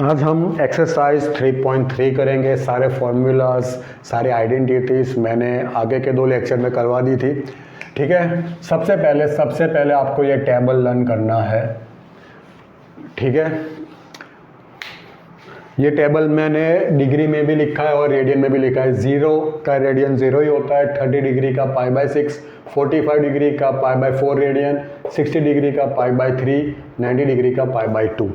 आज हम एक्सरसाइज 3.3 करेंगे। सारे फॉर्मूलाज, सारे आइडेंटिटीज़ मैंने आगे के 2 लेक्चर में करवा दी थी। ठीक है, सबसे पहले आपको ये टेबल लर्न करना है। ठीक है, ये टेबल मैंने डिग्री में भी लिखा है और रेडियन में भी लिखा है। 0 का रेडियन 0 ही होता है, 30 डिग्री का π/6, 45 डिग्री का π/4 रेडियन, 60 डिग्री का π/3, 90 डिग्री का π/2।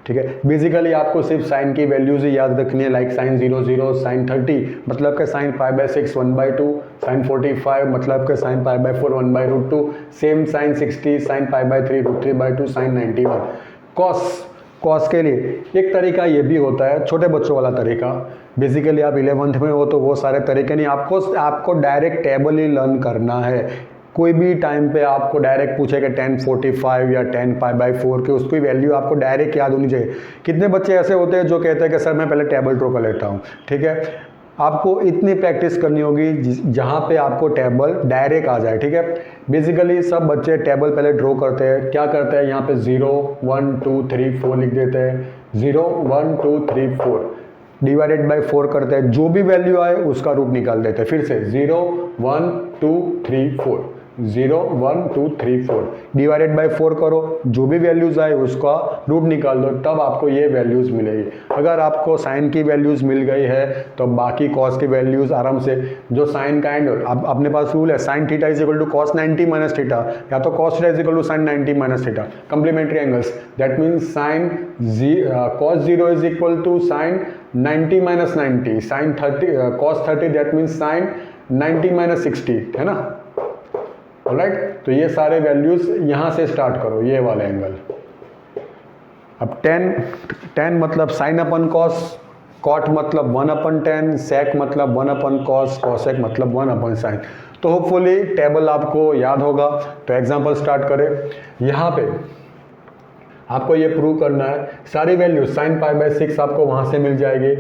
ठीक है, बेसिकली आपको सिर्फ साइन की वैल्यूज ही याद रखनी है, लाइक साइन 0 साइन 30 मतलब के साइन π/6 1/2, साइन 45 मतलब के sine π/4 1/√2, same sine 60 sine π/3 √3/2, sine 91। Cos के लिए एक तरीका ये भी होता है, छोटे बच्चों वाला तरीका। बेसिकली आप 11th में हो तो वो सारे तरीके नहीं, आपको डायरेक्ट टेबल ही लर्न करना है। कोई भी टाइम पे आपको डायरेक्ट पूछे कि 1045 या 10 π/4 की उसकी वैल्यू आपको डायरेक्ट याद होनी चाहिए। कितने बच्चे ऐसे होते हैं जो कहते हैं कि सर मैं पहले टेबल ड्रॉ कर लेता हूँ। ठीक है, आपको इतनी प्रैक्टिस करनी होगी जहाँ पे आपको टेबल डायरेक्ट आ जाए। ठीक है, बेसिकली सब बच्चे टेबल पहले ड्रॉ करते हैं। क्या करते हैं, यहाँ पे 0 1 2 3 4 लिख देते हैं। 0 1 2 3 4 डिवाइडेड बाय 4 करते हैं, जो भी वैल्यू आए उसका रूट निकाल देते हैं। फिर से 0 1 2 3 4 0 1 2 3 4 डिवाइडेड बाय 4 करो, जो भी वैल्यूज आए उसका रूट निकाल दो, तब आपको ये वैल्यूज मिलेगी। अगर आपको साइन की वैल्यूज मिल गई है तो बाकी कॉस की वैल्यूज आराम से, जो साइन का एंड अपने पास रूल है, sine theta is equal to cos 90 minus theta, या तो cos theta is equal to sine 90 minus theta, complementary angles. That means sine cos 0 is equal to sine 90 minus 90, sine 30 cos 30 that means sine 90 minus 60, है ना। Alright, तो ये सारे values यहां से start करो, ये वाला एंगल। अब 10 मतलब साइन अपन कॉस, कॉट मतलब 1/10, सेक मतलब 1/cos, कॉसेक मतलब 1/sin। तो होपफुली टेबल आपको याद होगा। तो एग्जांपल स्टार्ट करें। यहाँ पे आपको ये प्रूव करना है, सारी वैल्यू साइन π/6 आपको वहां से मिल जाएगी।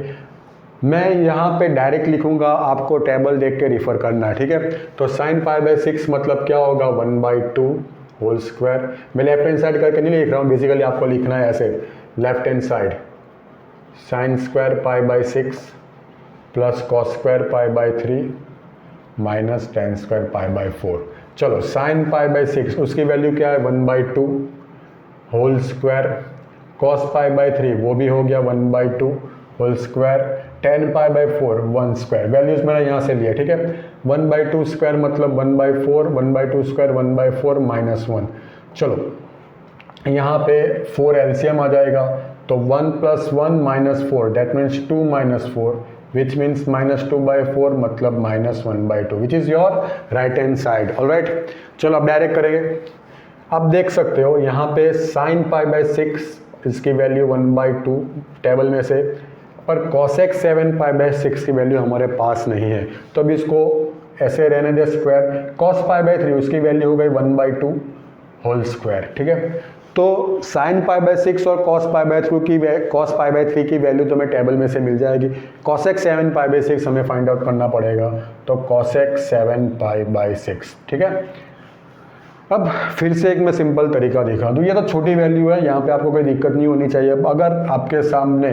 मैं यहाँ पे डायरेक्ट लिखूंगा, आपको टेबल देख के रिफर करना है। ठीक है, तो साइन π/6 मतलब क्या होगा, 1/2 होल स्क्वायर। मैं लेफ्ट हैंड साइड करके नहीं लिख रहा हूँ, बेसिकली आपको लिखना है ऐसे, left hand side sine square π/6 plus cos square π/3 minus tan square π/4। चलो साइन π/6 उसकी वैल्यू क्या है, 1/2 होल स्क्वायर, कॉस π/3 वो भी हो गया 1/2 whole square, tan π/4 1 square. Values मैंने यहाँ से लिया। ठीक है, 1/2 स्क्वायर मतलब 1/4, 1/2 स्क्वायर 1/4 माइनस 1। चलो यहाँ पे 4 एलसीएम आ जाएगा, तो 1 + 1 - 4 दैट मीन्स 2 - 4 विच मीन्स -2/4 मतलब -1/2 विच is your right hand side. Alright, चलो अब डायरेक्ट करेंगे। अब देख सकते हो यहाँ पे साइन π/6 इसकी वैल्यू 1/2 टेबल में से, पर कॉसेक 7 π/6 की वैल्यू हमारे पास नहीं है, तो अब इसको ऐसे रहने दे स्क्वायर। कॉस π/3 उसकी वैल्यू हो गई 1/2 होल स्क्वायर। ठीक है, तो साइन π/6 और कॉस π/3 की वैल्यू तो हमें टेबल में से मिल जाएगी। कॉसेक 7 π/6 हमें फाइंड आउट करना पड़ेगा, तो कॉसेक 7 π/6। ठीक है, अब फिर से एक मैं सिंपल तरीका दिखा दूँ। ये तो छोटी वैल्यू है, यहाँ पे आपको कोई दिक्कत नहीं होनी चाहिए। अब अगर आपके सामने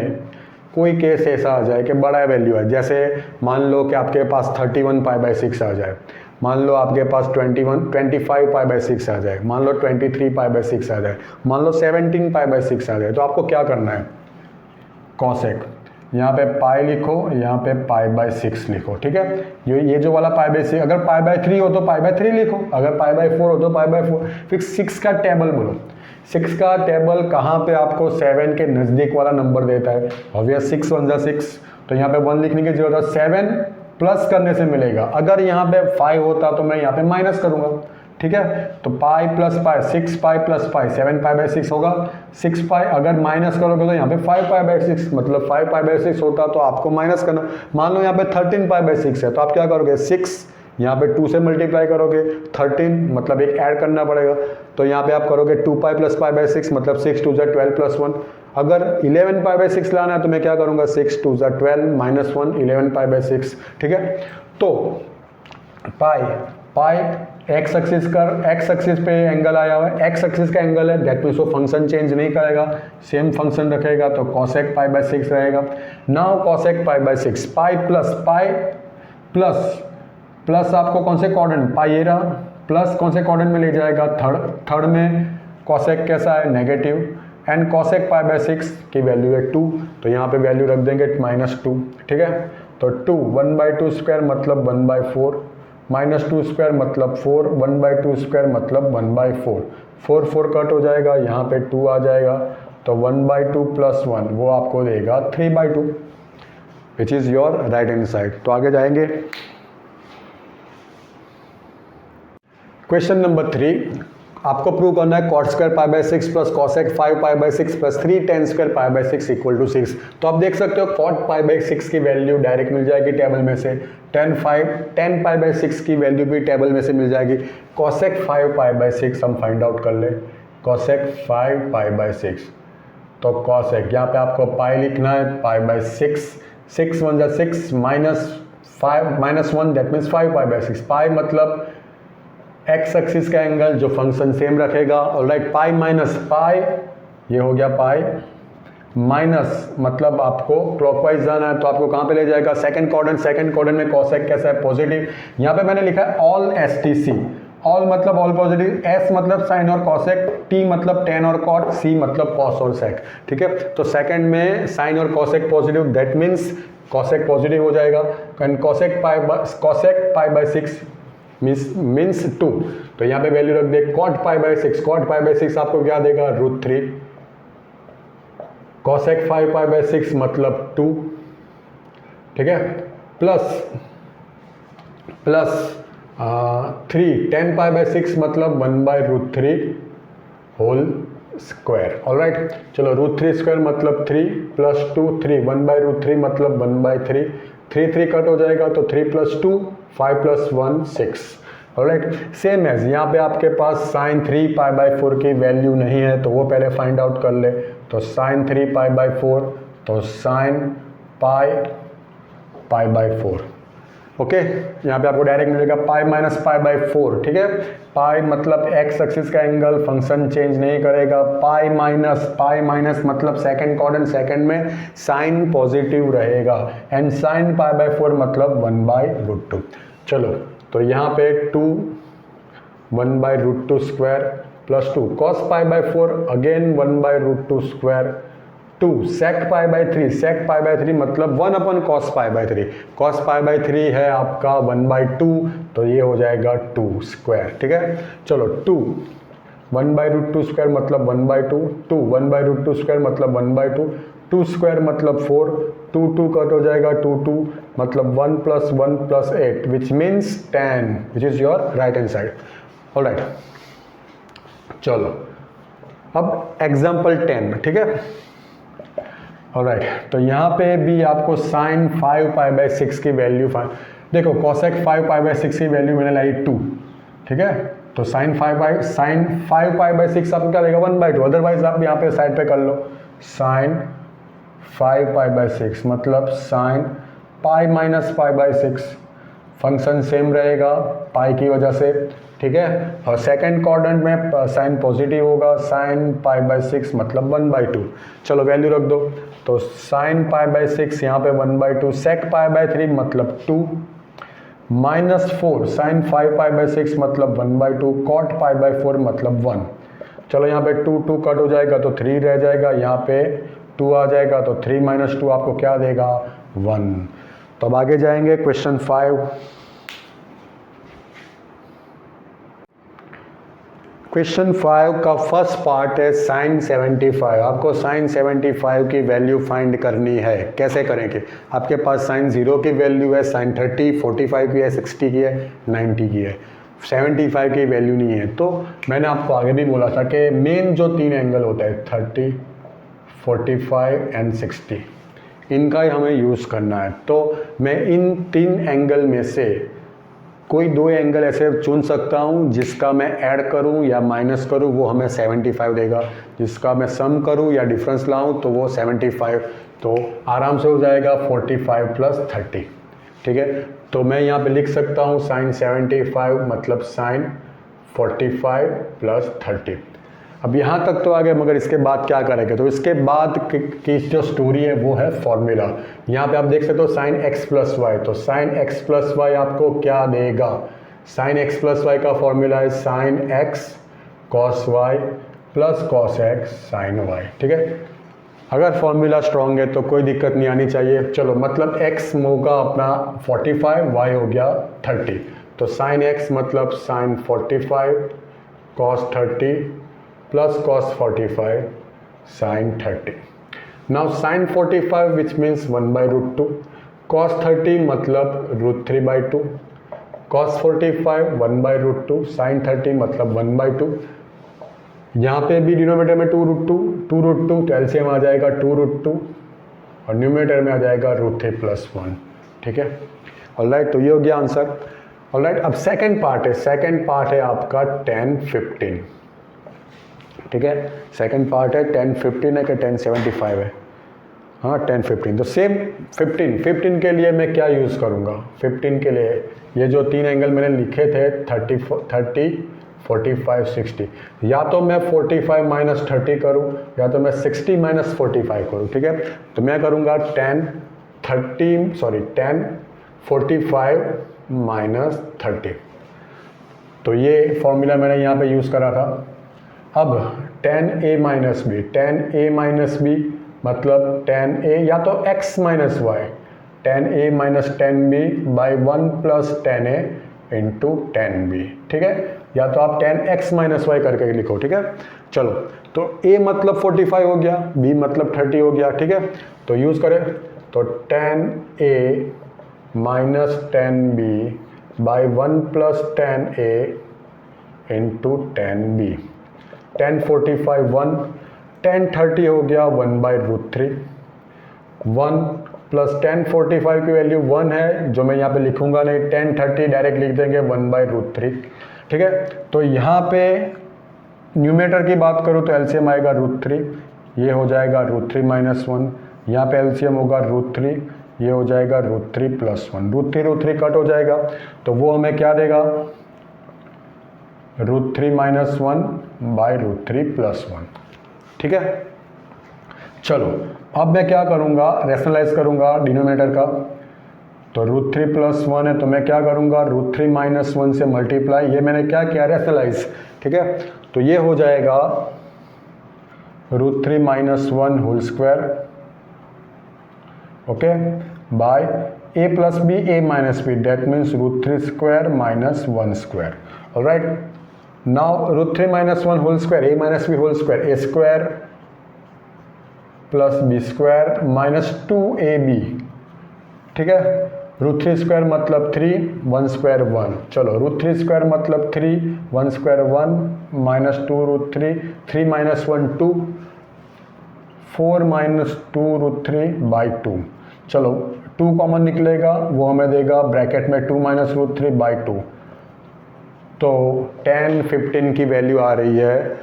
कोई केस ऐसा आ जाए कि बड़ा वैल्यू है, जैसे मान लो कि आपके पास 31 π/6 आ जाए, मान लो आपके पास 25 π/6 आ जाए, मान लो 23 π/6 आ जाए, मान लो 17 π/6 आ जाए, तो आपको क्या करना है, कॉसेक यहाँ पे पाई लिखो, यहाँ पे π/6 लिखो। ठीक है, ये जो वाला π/6, अगर π/3 हो तो π/3 लिखो, अगर π/4 हो तो π/4। फिर 6 का टेबल बोलो। 6 का टेबल कहाँ पे आपको 7 के नज़दीक वाला नंबर देता है, ऑब्वियस 6 1 × 6, तो यहाँ पे 1 लिखने की जरूरत है, 7 प्लस करने से मिलेगा। अगर यहाँ पे 5 होता तो मैं यहाँ पे माइनस करूँगा। ठीक है, तो pi plus pi 6 pi plus pi 7 π/6 होगा। 6 पाई अगर माइनस करोगे तो यहाँ पे 5 π/6 मतलब 5 π/6 होता, तो आपको माइनस करना। मान लो यहाँ पे 13 π/6 है, तो आप क्या करोगे, 6 यहाँ पे 2 से मल्टीप्लाई करोगे, 13 मतलब एक ऐड करना पड़ेगा, तो यहाँ पे आप करोगे 2 पाई प्लस π/6 मतलब 6 2 = 12 + 1। अगर 11 π/6 लाना है तो मैं क्या करूँगा, 6 2 = 12 -1 11 π/6। ठीक है, तो पाई एक्स एक्सिस पे एंगल आया हुआ है, एक्स एक्सिस का एंगल है, दैट मीन्स वो फंक्शन चेंज नहीं करेगा, सेम फंक्शन रखेगा, तो कॉसेक पाई बाय 6 रहेगा। Now cosec pi by 6, pi plus आपको कौन से क्वाड्रेंट, पाई ये रहा, प्लस कौन से क्वाड्रेंट में ले जाएगा, थर्ड में। कॉसेक कैसा है, negative, and cosec pi by 6 की वैल्यू है 2, तो यहाँ पे वैल्यू रख देंगे -2, ठीक है। तो 2 1/2 स्क्वायर मतलब 1/4, -2 स्क्वायर मतलब 4, 1/2 स्क्वायर मतलब 1/4, 4 कट हो जाएगा, यहाँ पे 2 आ जाएगा, तो 1/2 + 1 वो आपको देगा 3/2, विच is your right hand side. तो आगे जाएंगे। क्वेश्चन नंबर 3, आपको प्रूव करना है cot square pi by 6 plus cosec 5 pi by 6 plus 3 tan square pi by 6 equal to 6। तो आप देख सकते हो cot पाई बाय 6 की वैल्यू डायरेक्ट मिल जाएगी टेबल में से, tan पाई बाय 6 की वैल्यू भी टेबल में से मिल जाएगी, cosec 5 पाई बाय 6 हम फाइंड आउट कर ले, cosec 5 पाई बाय 6, तो cosec यहाँ पे आपको पाई लिखना है, पाई बाय 6, 6 1 जा 6 -1 दैट मीन्स 5 पाई बाय 6, पाई मतलब एक्स एक्सिस का एंगल जो फंक्शन सेम रखेगा, ऑलराइट। पाई माइनस पाई, ये हो गया पाई माइनस, मतलब आपको क्लॉकवाइज जाना है, तो आपको कहाँ पे ले जाएगा, सेकंड क्वाड्रेंट में कॉसेक कैसा है, पॉजिटिव। यहाँ पे मैंने लिखा है ऑल STC, ऑल मतलब ऑल पॉजिटिव, S मतलब साइन और कॉसेक, T मतलब टेन और कॉट, C मतलब कॉस और सेक, ठीक है। तो सेकंड में साइन और cosec positive, that means cosec positive हो जाएगा, and cosec pi by 6 means 2, तो यहाँ पे वैल्यू रख दे cot पाई बाय 6 आपको क्या देगा, √3, cosec 5 पाई बाय 6 मतलब 2, ठीक है, प्लस 3 10 पाई बाय 6 मतलब 1/√3 होल स्क्वायर, ऑलराइट। चलो √3 स्क्वायर मतलब 3 प्लस 2 3, 1/√3 मतलब 1/3, 3 कट हो जाएगा, तो 3 + 2 5 + 1 6, ऑलराइट। सेम एज यहाँ पे आपके पास साइन 3 पाई बाय 4 की वैल्यू नहीं है, तो वो पहले फाइंड आउट कर ले, तो साइन 3 पाई बाय 4, तो साइन पाई बाय 4, ओके। यहाँ पे आपको डायरेक्ट मिलेगा पाई माइनस पाई बाय 4, ठीक है। पाई मतलब एक्स एक्सिस का एंगल, फंक्शन चेंज नहीं करेगा, पाई माइनस मतलब सेकंड क्वाड्रेंट, सेकंड में साइन पॉजिटिव रहेगा, एंड साइन पाई बाय 4 मतलब 1/√2। चलो तो यहाँ पे 2 1/√2 square plus 2 cos pi by 4 again 1/√2 square, 2 sec pi by 3 मतलब 1/cos pi by 3, cos pi by 3 है आपका 1/2, तो ये हो जाएगा 2 स्क्वायर, ठीक है। चलो 2 1/√2 स्क्वायर मतलब 1/2, 2 1/√2 स्क्वायर मतलब 1/2, 2 स्क्वायर मतलब 4, 2 कट हो जाएगा, 2 मतलब 1 + 1 + 8 which means 10, which is your right hand side, alright. चलो अब एग्जाम्पल 10, ठीक है, ऑलराइट। तो यहाँ पे भी आपको साइन 5 पाई बाय 6 की वैल्यू देखो, cosec 5 पाई बाय 6 की वैल्यू मैंने लाई 2, ठीक है। तो साइन 5 पाई बाय 6 आपको क्या देगा, 1/2, अदरवाइज आप यहाँ पे साइड पे कर लो, साइन 5 पाई बाय 6 मतलब sine pi minus pi by 6, function same रहेगा पाई की वजह से, ठीक है। और सेकंड क्वाड्रेंट में साइन पॉजिटिव होगा, साइन पाई बाय 6 मतलब 1/2। चलो वैल्यू रख दो, तो साइन पाई बाय 6 यहाँ पे 1/2, सेक पाई बाय 3 मतलब 2, -4 साइन 5 पाई बाय 6 मतलब 1/2, कॉट पाई बाय 4 मतलब 1। चलो यहाँ पे 2 कट हो जाएगा, तो 3 रह जाएगा, यहाँ पे 2 आ जाएगा, तो 3 - 2 आपको क्या देगा, 1। तो अब आगे जाएंगे क्वेश्चन 5। क्वेश्चन 5 का फर्स्ट पार्ट है साइन 75। आपको साइन 75 की वैल्यू फाइंड करनी है। कैसे करेंगे, आपके पास साइन 0 की वैल्यू है, साइन 30, 45 की है, 60 की है, 90 की है, 75 की वैल्यू नहीं है। तो मैंने आपको आगे भी बोला था कि मेन जो 3 एंगल होता है 30, 45 एंड 60, इनका ही हमें यूज़ करना है। तो मैं इन 3 एंगल में से कोई 2 एंगल ऐसे चुन सकता हूँ जिसका मैं ऐड करूँ या माइनस करूँ वो हमें 75 देगा, जिसका मैं सम करूँ या डिफरेंस लाऊँ तो वो 75, तो आराम से हो जाएगा 45 + 30, ठीक है। तो मैं यहाँ पे लिख सकता हूँ साइन 75 मतलब साइन 45 प्लस 30। अब यहाँ तक तो आ गए, मगर इसके बाद क्या करेंगे? तो इसके बाद की जो स्टोरी है वो है फॉर्मूला। यहाँ पे आप देख सकते हो साइन एक्स प्लस वाई, तो साइन एक्स प्लस वाई आपको क्या देगा? साइन एक्स प्लस वाई का फॉर्मूला है sine x cos y plus cos x sine y. ठीक है, अगर फॉर्मूला स्ट्रॉन्ग है तो कोई दिक्कत नहीं आनी चाहिए। चलो, मतलब x होगा अपना 45, y हो गया 30, तो साइन x मतलब sine 45 cos 30 plus cos 45 sine 30। Now sine 45 which means 1/√2, cos 30 मतलब √3/2, कॉस 45 1/√2, साइन 30 मतलब 1/2। यहाँ पे भी डिनोमिनेटर में 2√2 तो एलसीएम आ जाएगा 2√2 और न्यूमरेटर में आ जाएगा √3+1। ठीक है, ऑलराइट, तो ये हो गया आंसर। ऑलराइट, अब सेकंड पार्ट है आपका 10-15। ठीक है, सेकंड पार्ट है 10-15 है कि 10-75 है? हाँ 10-15, तो सेम 15 के लिए मैं क्या यूज़ करूँगा? 15 के लिए ये जो 3 एंगल मैंने लिखे थे 30, 45, 60, या तो मैं 45 माइनस 30 करूँ या तो मैं 60 माइनस 45 करूँ। ठीक है, तो मैं करूँगा 10 45 माइनस 30। तो ये फॉर्मूला मैंने यहाँ पे यूज़ करा था। अब 10a माइनस बी मतलब 10a या तो x minus y, 10a minus 10b by 1 plus 10a into 10b। ठीक है, या तो आप 10x माइनस वाई करके लिखो। ठीक है, चलो, तो a मतलब 45 हो गया, b मतलब 30 हो गया। ठीक है, तो यूज़ करें तो 10a minus 10b by 1 plus 10a into 10b। 1045 1, 1030 हो गया 1/√3, 1 प्लस 1045 की वैल्यू 1 है जो मैं यहाँ पे लिखूंगा नहीं, 1030 डायरेक्ट लिख देंगे 1/√3। ठीक है, तो यहाँ पे न्यूमरेटर की बात करूँ तो एलसीएम आएगा √3, ये हो जाएगा √3 माइनस 1, यहाँ पे एलसीएम होगा √3, ये हो जाएगा √3 प्लस 1, √3 कट हो जाएगा तो वो हमें क्या देगा? √3 माइनस 1 बाई √3 प्लस 1। ठीक है, चलो अब मैं क्या करूँगा? रैशनलाइज करूँगा डिनोमिनेटर का, तो √3 प्लस 1 है तो मैं क्या करूँगा? √3 माइनस 1 से मल्टीप्लाई, ये मैंने क्या किया? रैशनलाइज। ठीक है, तो ये हो जाएगा √3 minus 1 whole square, okay, by a plus B a minus B, that means √3 square minus 1 square. Alright, now √3 minus 1 whole square, a minus B whole square, a square plus B square minus 2ab। ठीक है, √3 square मतलब 3, 1 square 1, चलो √3 square मतलब 3, 1 square 1 minus 2 √3, 3 minus 1 2, 4 minus 2 √3 by 2। चलो 2 common निकलेगा, वो हमें देगा ब्रैकेट में 2 माइनस √3 बाई 2, तो 10-15 की वैल्यू आ रही है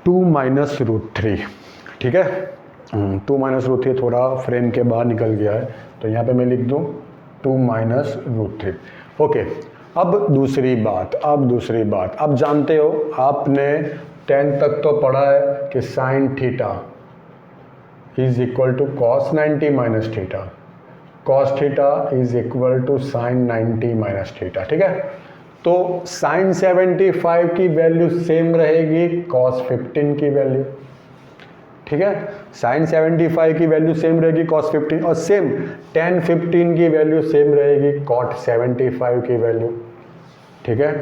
2 माइनस √3। ठीक है, 2 माइनस √3 थोड़ा फ्रेम के बाहर निकल गया है तो यहाँ पे मैं लिख दूँ 2 माइनस √3। ओके, अब दूसरी बात, अब जानते हो आपने 10 तक तो पढ़ा है कि sine theta is equal to cos 90 minus theta, cos theta is equal to sine 90 minus theta. ठीक है, तो साइन 75 की वैल्यू सेम रहेगी कॉस 15 की वैल्यू। ठीक है, साइन 75 की वैल्यू सेम रहेगी कॉस 15, और सेम 10-15 की वैल्यू सेम रहेगी कॉट 75 की वैल्यू। ठीक है,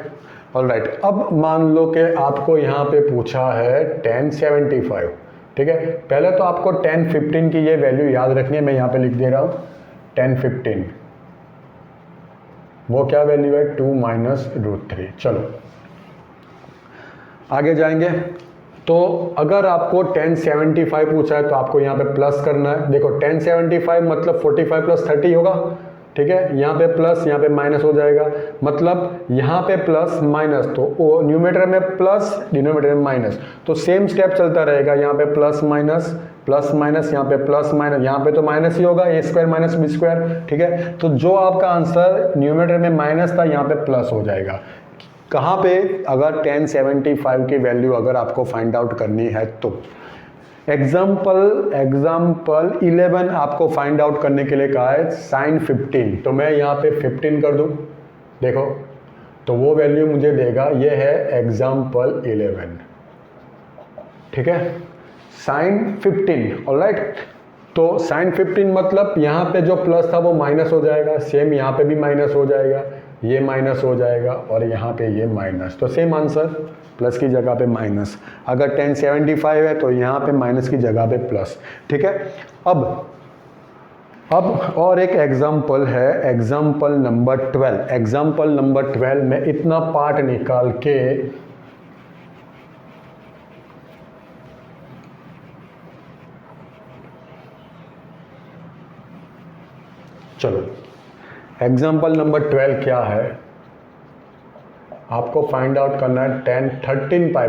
ऑलराइट, अब मान लो कि आपको यहाँ पे पूछा है 10-75। ठीक है, पहले तो आपको 10-15 की ये वैल्यू याद रखनी है, मैं यहाँ पे लिख दे रहा हूँ 10-15, वो क्या वैल्यू है? 2 माइनस √3। चलो आगे जाएंगे, तो अगर आपको 1075 पूछा है तो आपको यहाँ पे प्लस करना है। देखो 1075 मतलब 45 प्लस 30 होगा। ठीक है, यहाँ पे प्लस, यहाँ पे माइनस हो जाएगा, मतलब यहाँ पे प्लस माइनस, तो न्यूमरेटर में प्लस डिनोमिनेटर में माइनस, तो सेम स्टेप चलता रहेगा, यहाँ पे प्लस माइनस प्लस माइनस, यहाँ पे प्लस माइनस, यहाँ पे तो माइनस ही होगा, ए स्क्वायर माइनस बी स्क्वायर, ठीक है। तो जो आपका आंसर न्यूमरेटर में माइनस था यहाँ पे प्लस हो जाएगा। कहाँ पे? अगर 1075 की वैल्यू अगर आपको फाइंड आउट करनी है तो एग्जाम्पल 11 आपको फाइंड आउट करने के लिए कहा है साइन 15, तो मैं यहाँ पे 15 कर दूँ, देखो तो वो वैल्यू मुझे देगा, ये है एग्जाम्पल 11, ठीक है, साइन 15, ऑलराइट। तो साइन 15 मतलब यहाँ पे जो प्लस था वो माइनस हो जाएगा, सेम यहाँ पे भी माइनस हो जाएगा, ये माइनस हो जाएगा और यहाँ पे ये माइनस, तो सेम आंसर, प्लस की जगह पे माइनस। अगर 1075 है तो यहाँ पे माइनस की जगह पे प्लस, ठीक है। अब और एक एग्जाम्पल है, एग्जाम्पल नंबर 12। एग्जाम्पल नंबर 12 में इतना पार्ट निकाल के चलो, एग्जाम्पल नंबर 12 क्या है, आपको फाइंड आउट करना है 13 पाई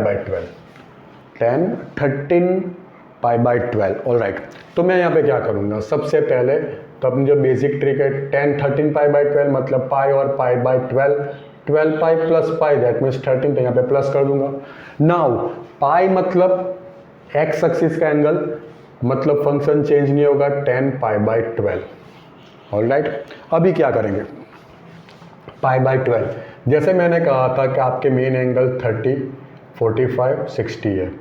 बाई 12, ऑलराइट। तो मैं यहाँ पे क्या करूँगा, सबसे पहले तो अपनी जो बेसिक ट्रिक है 13 पाई बाई 12 मतलब पाई और pi by 12 pi plus pi, that means 13, तो यहाँ पे प्लस कर दूंगा। नाउ पाई मतलब एक्स एक्सिस का एंगल, मतलब फंक्शन चेंज नहीं होगा, 10 पाई बाई 12, ऑलराइट। अभी क्या करेंगे, पाई बाई 12, जैसे मैंने कहा था कि आपके मेन एंगल 30, 45, 60 है,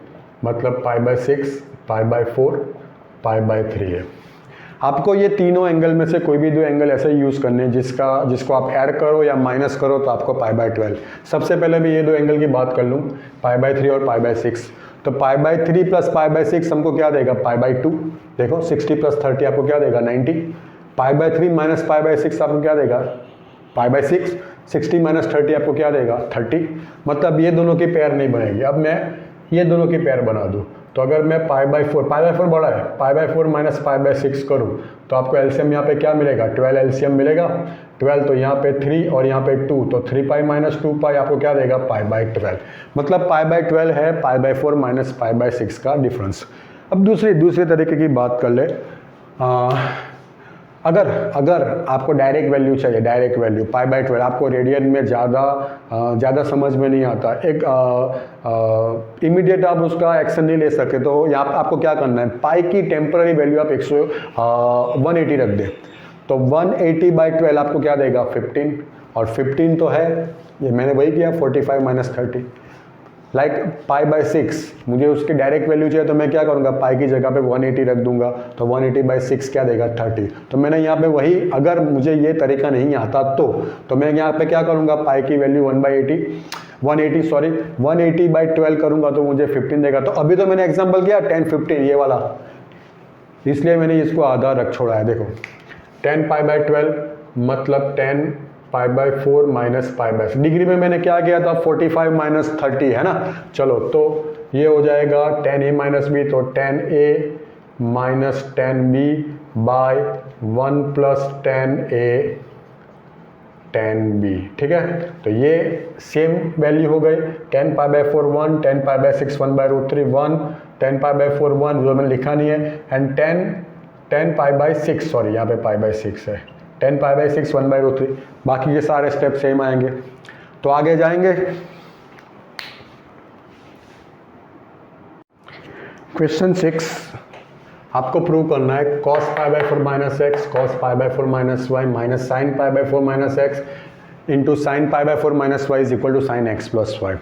मतलब पाई by 6, pi by 4, pi by 3 है। आपको ये तीनों एंगल में से कोई भी दो एंगल ऐसे यूज़ करने हैं जिसको आप ऐड करो या माइनस करो तो आपको पाई बाई 12। सबसे पहले मैं ये दो एंगल की बात कर लूँ, पाई बाई 3 और पाई बाई 6। तो pi by 3 plus pi by 6 हमको क्या देगा, पाई बाई 2। देखो 60 प्लस 30 आपको क्या देगा, 90। Pi by 3 minus pi by 6 आपको क्या देगा, पाई बाई 6। 60 माइनस 30 आपको क्या देगा, 30। मतलब ये दोनों की पेयर नहीं बनेगी। अब मैं ये दोनों की पेयर बना दूँ, तो अगर मैं पाई बाई 4 बड़ा है, पाई बाई 4 माइनस पाई बाई 6 करूँ तो आपको एलसीएम यहाँ पे क्या मिलेगा, 12 एलसीएम मिलेगा। 12 तो यहाँ पे 3 और यहाँ पे 2, तो 3 पाई माइनस 2 पाई आपको क्या देगा, पाई बाई 12। मतलब पाई बाई 12 है पाई बाई 4 माइनस पाई बाई 6 का डिफरेंस। अब दूसरे तरीके की बात कर ले, अगर आपको डायरेक्ट वैल्यू चाहिए, डायरेक्ट वैल्यू पाई बाई 12, आपको रेडियन में ज़्यादा समझ में नहीं आता, एक इमीडिएट आप उसका एक्शन नहीं ले सकते, तो यहाँ आपको क्या करना है, पाई की टेम्पररी वैल्यू आप 180 रख दे, तो 180 बाई 12 आपको क्या देगा, 15, और 15 तो है, ये मैंने वही किया, 45 माइनस 30, लाइक पाई बाई 6, मुझे उसकी डायरेक्ट वैल्यू चाहिए तो मैं क्या करूँगा, पाई की जगह पे 180 रख दूंगा, तो 180 बाई 6 क्या देगा, 30। तो मैंने यहाँ पे वही, अगर मुझे ये तरीका नहीं आता तो मैं यहाँ पे क्या करूँगा, पाई की वैल्यू 180 बाई 12 करूँगा तो मुझे 15 देगा। तो अभी तो मैंने एग्जाम्पल किया 10, 15 ये वाला, इसलिए मैंने इसको आधा रख छोड़ा है। देखो 10 पाई बाई 12 मतलब 10 pi by 4 minus pi by 6, degree में मैंने क्या किया था, 45 माइनस 30 है ना। चलो तो ये हो जाएगा 10a माइनस बी, तो 10a minus 10b by 1 plus 10a 10b, ठीक है। तो ये सेम वैल्यू हो गई, 10 pi by 4 1, 10 pi by 6 1 by root 3 1, 10 pi by 4 1 जो मैंने लिखा नहीं है, एंड 10 पाई बाई 6, सॉरी यहाँ पे पाई बाई 6 है, 10 पाई बाई 6 1 बाई रूट 3, बाकी के सारे स्टेप सेम आएंगे। तो आगे जाएंगे, क्वेश्चन 6, आपको प्रूव करना है cos pi by 4 minus x, cos pi by 4 minus y minus sine pi by 4 minus x into sine pi by 4 minus y is equal to sine x plus y.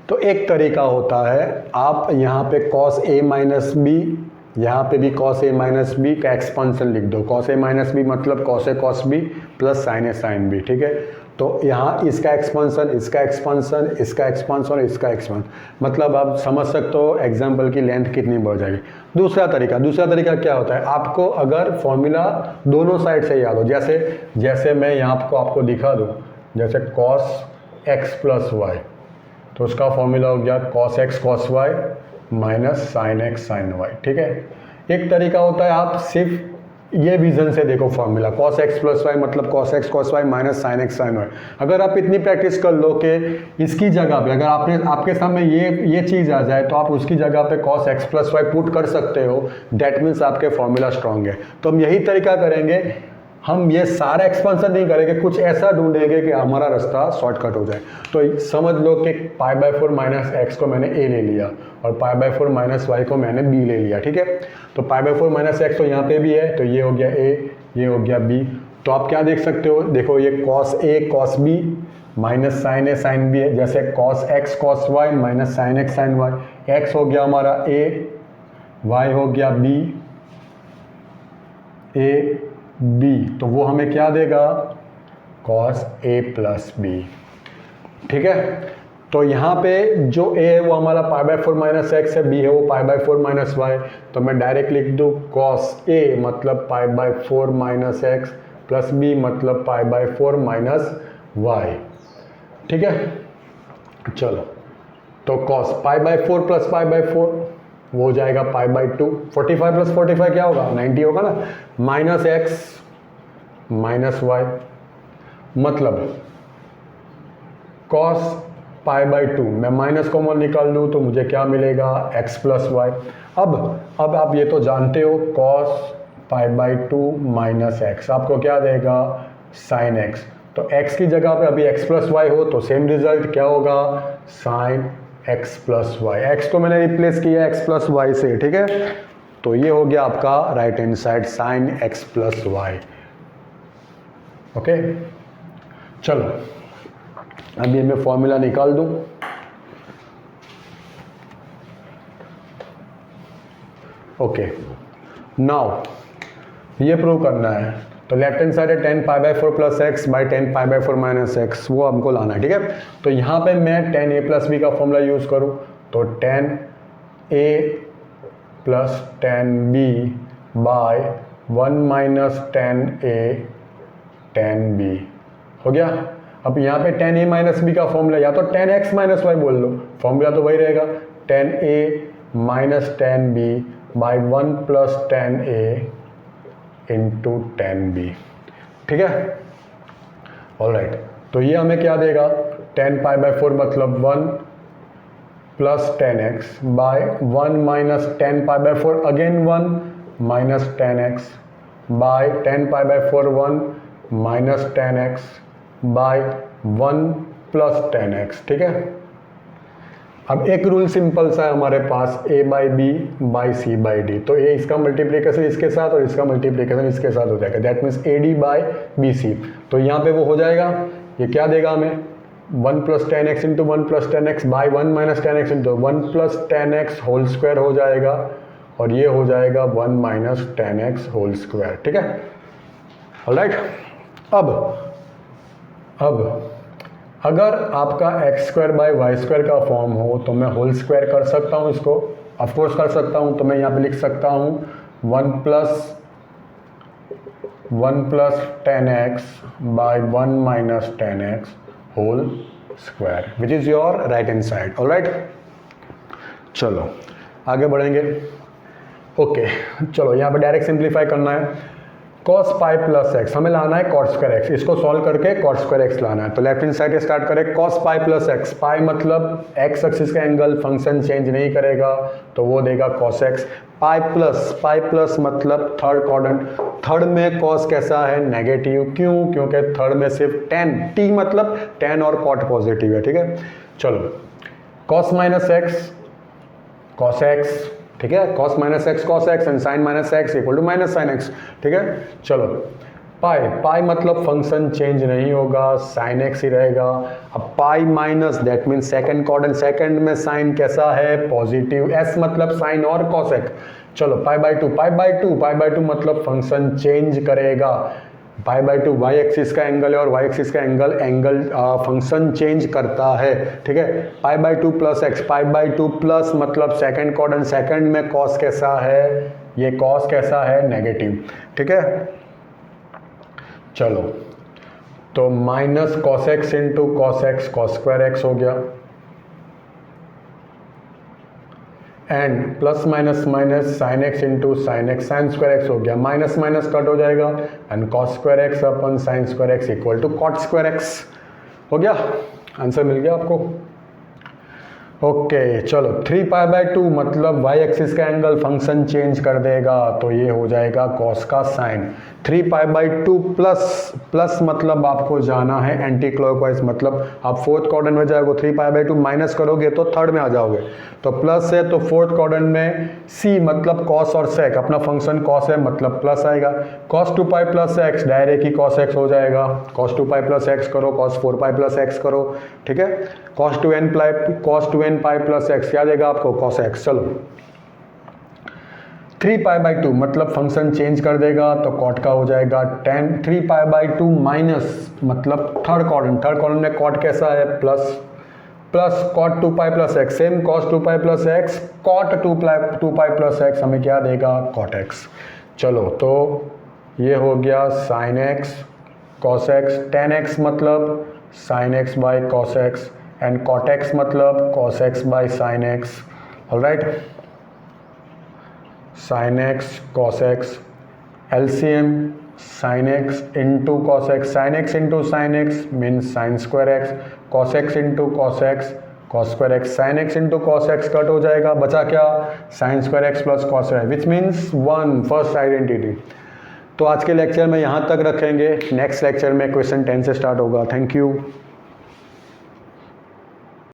तो एक तरीका होता है, आप यहाँ पे cos a माइनस बी, यहाँ पे भी cos a माइनस बी का एक्सपांसन लिख दो। cos a माइनस बी मतलब cos a cos b plus sin a sin b, ठीक है। तो यहाँ इसका एक्सपांसन, इसका एक्सपांसन, इसका एक्सपांसन, इसका एक्सपांसन, मतलब आप समझ सकते हो एग्जाम्पल की लेंथ कितनी बढ़ जाएगी। दूसरा तरीका क्या होता है, आपको अगर फॉर्मूला दोनों साइड से याद हो, जैसे मैं यहाँ आपको दिखा दूँ, जैसे cos x प्लस वाई, तो उसका फॉर्मूला हो गया cos x cos y minus sin x sin y, ठीक है। एक तरीका होता है आप सिर्फ ये विजन से देखो formula cos x plus y मतलब cos x cos y minus sine x साइन वाई। अगर आप इतनी प्रैक्टिस कर लो कि इसकी जगह पे अगर आपके सामने ये चीज़ आ जाए तो आप उसकी जगह पे cos x plus y put कर सकते हो, दैट मीन्स आपके फॉर्मूला स्ट्रॉन्ग है। तो हम यही तरीका करेंगे, हम ये सारा एक्सपेंशन नहीं करेंगे, कुछ ऐसा ढूंढेंगे कि हमारा रास्ता शॉर्टकट हो जाए। तो समझ लो कि पाई बाई 4 माइनस एक्स को मैंने ए ले लिया और पाई बाई 4 माइनस वाई को मैंने बी ले लिया, ठीक है। तो पाई बाई 4 माइनस एक्स तो यहाँ पे भी है, तो ये हो गया ए, ये हो गया बी। तो आप क्या देख सकते हो, देखो ये cos A cos B minus sine A sine B है, जैसे cos x cos y minus sine x sine y. X हो गया हमारा ए, वाई हो गया बी, ए बी, तो वो हमें क्या देगा, cos a प्लस बी, ठीक है। तो यहाँ पे जो a है वो हमारा पाई बाई 4 माइनस एक्स है, b है वो पाई बाई 4 माइनस वाई। तो मैं डायरेक्ट लिख दूँ cos a मतलब पाई by 4 minus x plus b मतलब पाई बाई 4 माइनस वाई, ठीक है। चलो तो cos pi by 4 plus pi by 4 वो हो जाएगा पाई बाई 2, 45 प्लस 45 क्या होगा 90 होगा ना, माइनस एक्स माइनस वाई मतलब cos पाई बाई 2 मैं माइनस कॉमन निकाल लूँ तो मुझे क्या मिलेगा x प्लस वाई। अब आप ये तो जानते हो cos pi by 2 minus x आपको क्या देगा साइन x, तो x की जगह पे अभी x प्लस वाई हो तो सेम रिजल्ट क्या होगा sine x plus y. x को मैंने रिप्लेस किया x प्लस वाई से, ठीक है। तो ये हो गया आपका right hand side sine x plus y, okay. चलो अब ये मैं फॉर्मूला निकाल दूं, ओके। नाउ ये प्रूव करना है, तो लेफ्ट हैंड साइड है 10 pi by 4 plus x by 10 pi by 4 minus x, वो हमको लाना है, ठीक है। तो यहाँ पे मैं 10a प्लस बी का फॉर्मूला यूज़ करूँ तो 10a plus 10b bye 1 minus 10a 10b हो गया। अब यहाँ पे 10a माइनस बी का फॉर्मूला या तो 10x माइनस वाई बोल लो, फॉर्मूला तो वही रहेगा 10a minus 10b by 1 plus 10a into 10b, ठीक है। ऑलराइट, तो ये हमें क्या देगा 10 पाई बाई 4 मतलब 1 plus 10x by 1 minus 10 pi by 4 again 1 minus 10x by 10 pi by 4 1 minus 10x by 1 plus 10x, ठीक है। अब एक रूल सिंपल सा है हमारे पास a by B by C by D, तो ये इसका मल्टीप्लिकेशन इसके साथ और इसका मल्टीप्लिकेशन इसके साथ हो जाएगा, that means A D by B C. तो यहाँ पे वो हो जाएगा, ये क्या देगा हमें 1 plus 10x into 1 plus 10x by 1 minus 10x into 1 plus 10x whole square हो जाएगा और ये हो जाएगा 1 माइनस 10x होल स्क्वायर, ठीक है। ऑलराइट, अब अगर आपका x square by y square का फॉर्म हो तो मैं होल स्क्वायर कर सकता हूँ इसको, ऑफकोर्स कर सकता हूँ। तो मैं यहाँ पे लिख सकता हूँ 1 plus 10x by 1 minus 10x whole square which is your right hand side. Alright, चलो आगे बढ़ेंगे। ओके, चलो यहाँ पे डायरेक्ट सिंप्लीफाई करना है। cos पाई प्लस एक्स हमें लाना है cot स्क्वायर एक्स, इसको सॉल्व करके cot स्क्वायर एक्स लाना है। तो लेफ्ट हैंड साइड स्टार्ट करें, cos पाई प्लस एक्स, पाई मतलब एक्स एक्सिस का एंगल, फंक्शन चेंज नहीं करेगा तो वो देगा cos एक्स। पाई प्लस मतलब थर्ड क्वाड्रेंट, थर्ड में cos कैसा है नेगेटिव, क्यों, क्योंकि थर्ड में सिर्फ tan, t मतलब tan और cot पॉजिटिव है, ठीक है। चलो cos minus x cos x, ठीक है, cos minus x cos x and sine minus x equal to minus sine x, ठीक है। चलो पाई मतलब फंक्शन चेंज नहीं होगा, साइन एक्स ही रहेगा। अब pi minus that mean second quadrant, second में साइन कैसा है पॉजिटिव, एस मतलब साइन और cos एक्स। चलो पाई बाई टू मतलब फंक्शन चेंज करेगा, पाई बाई 2 वाई एक्सिस का एंगल है और वाई एक्सिस का एंगल फंक्शन चेंज करता है, ठीक है। Pi by 2 plus x, pi by 2 plus मतलब सेकंड क्वाड्रेंट, सेकंड में cos कैसा है, ये cos कैसा है नेगेटिव, ठीक है। चलो तो minus cos x into cos x cos square x हो गया, and plus minus minus sine x into sine x, sine square x हो गया, माइनस माइनस कट हो जाएगा एंड कॉस स्क्वायर एक्स अपन sine square x equal to cot square x. हो गया, answer मिल गया आपको। ओके चलो 3π/2 मतलब वाई एक्सिस का एंगल फंक्शन चेंज कर देगा, तो ये हो जाएगा कॉस का साइन। 3π/2 प्लस मतलब आपको जाना है एंटी क्लॉकवाइज, मतलब आप फोर्थ क्वाड्रेंट में जाओगे, 3π/2 माइनस करोगे तो थर्ड में आ जाओगे, तो प्लस है तो फोर्थ क्वाड्रेंट में सी मतलब कॉस और सेक, अपना फंक्शन कॉस है मतलब प्लस आएगा, cos 2π प्लस एक्स डायरेक्ट ही cos x हो जाएगा, cos 2π प्लस एक्स करो, cos 4π प्लस एक्स करो, ठीक है, cos 2nπ प्लस एक्स क्या देगा आपको cos x। चलो 3π/2 मतलब फंक्शन चेंज कर देगा तो कॉट का हो जाएगा 10, 3π/2 माइनस मतलब थर्ड क्वाड्रेंट में कॉट कैसा है plus cot 2π plus x, same cos 2π plus x cot 2π plus x हमें क्या देगा cot x। चलो तो ये हो गया sin x cos x, tan x मतलब sin x by cos x and cot x मतलब cos x by sin x। Alright, sin x cos x LCM sin x into cos x, sin x into sin x means sin square x, cos x into cos x cos square x, sin x into cos x cut हो जाएगा, बचा क्या sin square x plus cos x which means 1 first identity. तो आज के lecture में यहाँ तक रखेंगे, नेक्स्ट लेक्चर में क्वेश्चन 10 से स्टार्ट होगा। Thank you.